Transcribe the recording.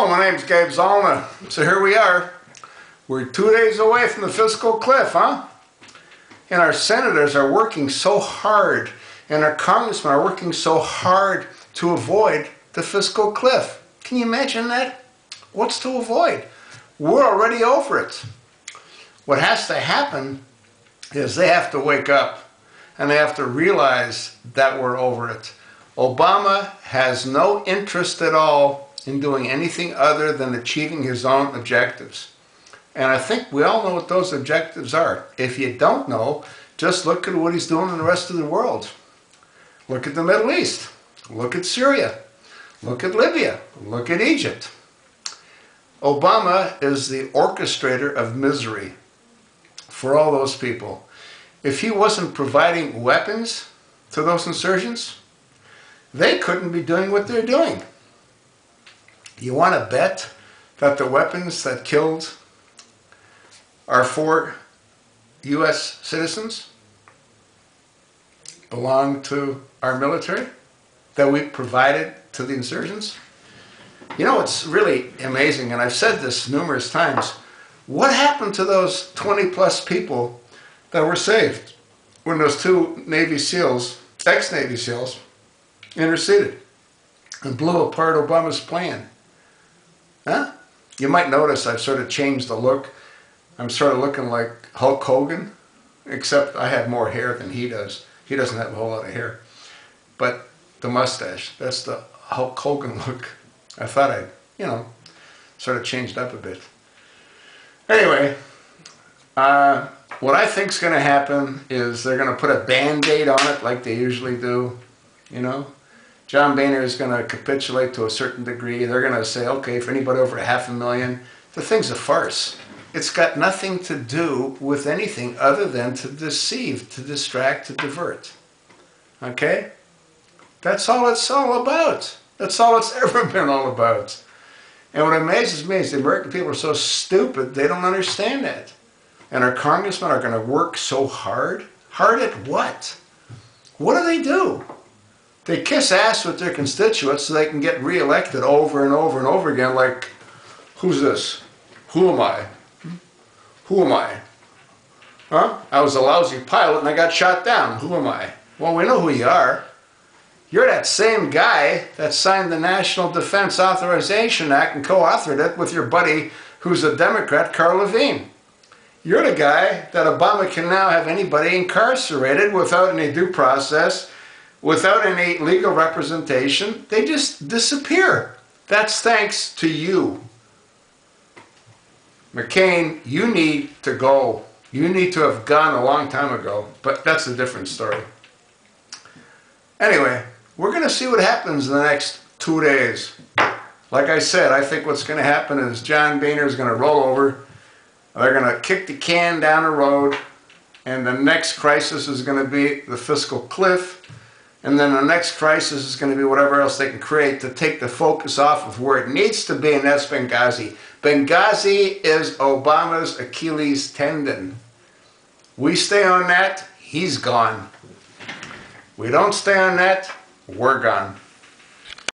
Hello, my name's Gabe Zollner. So here we are. We're 2 days away from the fiscal cliff, huh? And our senators are working so hard, and our congressmen are working so hard to avoid the fiscal cliff. Can you imagine that? What's to avoid? We're already over it. What has to happen is they have to wake up and they have to realize that we're over it. Obama has no interest at all in doing anything other than achieving his own objectives. And I think we all know what those objectives are. If you don't know, just look at what he's doing in the rest of the world. Look at the Middle East. Look at Syria. Look at Libya. Look at Egypt. Obama is the orchestrator of misery for all those people. If he wasn't providing weapons to those insurgents, they couldn't be doing what they're doing. You want to bet that the weapons that killed our 4 U.S. citizens belong to our military that we provided to the insurgents? You know, it's really amazing, and I've said this numerous times. What happened to those 20-plus people that were saved when those 2 Navy SEALs, ex-Navy SEALs, interceded and blew apart Obama's plan? Huh? You might notice I've sort of changed the look. I'm sort of looking like Hulk Hogan, except I have more hair than he does. He doesn't have a whole lot of hair. But the mustache, that's the Hulk Hogan look. I thought I'd, sort of changed up a bit. Anyway, what I think's going to happen is they're going to put a Band-Aid on it like they usually do, John Boehner is going to capitulate to a certain degree. They're going to say, okay, for anybody over 500,000, the thing's a farce. It's got nothing to do with anything other than to deceive, to distract, to divert. Okay? That's all it's all about. That's all it's ever been all about. And what amazes me is the American people are so stupid, they don't understand that. And our congressmen are going to work so hard. Hard at what? What do they do? They kiss ass with their constituents so they can get reelected over and over and over again like, who's this? Who am I? Who am I? Huh? I was a lousy pilot and I got shot down. Who am I? Well, we know who you are. You're that same guy that signed the National Defense Authorization Act and co-authored it with your buddy who's a Democrat, Carl Levine. You're the guy that Obama can now have anybody incarcerated without any due process, without any legal representation. They just disappear. That's thanks to you. McCain, you need to go. You need to have gone a long time ago, but that's a different story. Anyway, we're going to see what happens in the next 2 days. Like I said, I think what's going to happen is John Boehner is going to roll over. They're going to kick the can down the road, and the next crisis is going to be the fiscal cliff. And then the next crisis is going to be whatever else they can create to take the focus off of where it needs to be, and that's Benghazi. Benghazi is Obama's Achilles tendon. We stay on that, he's gone. We don't stay on that, we're gone.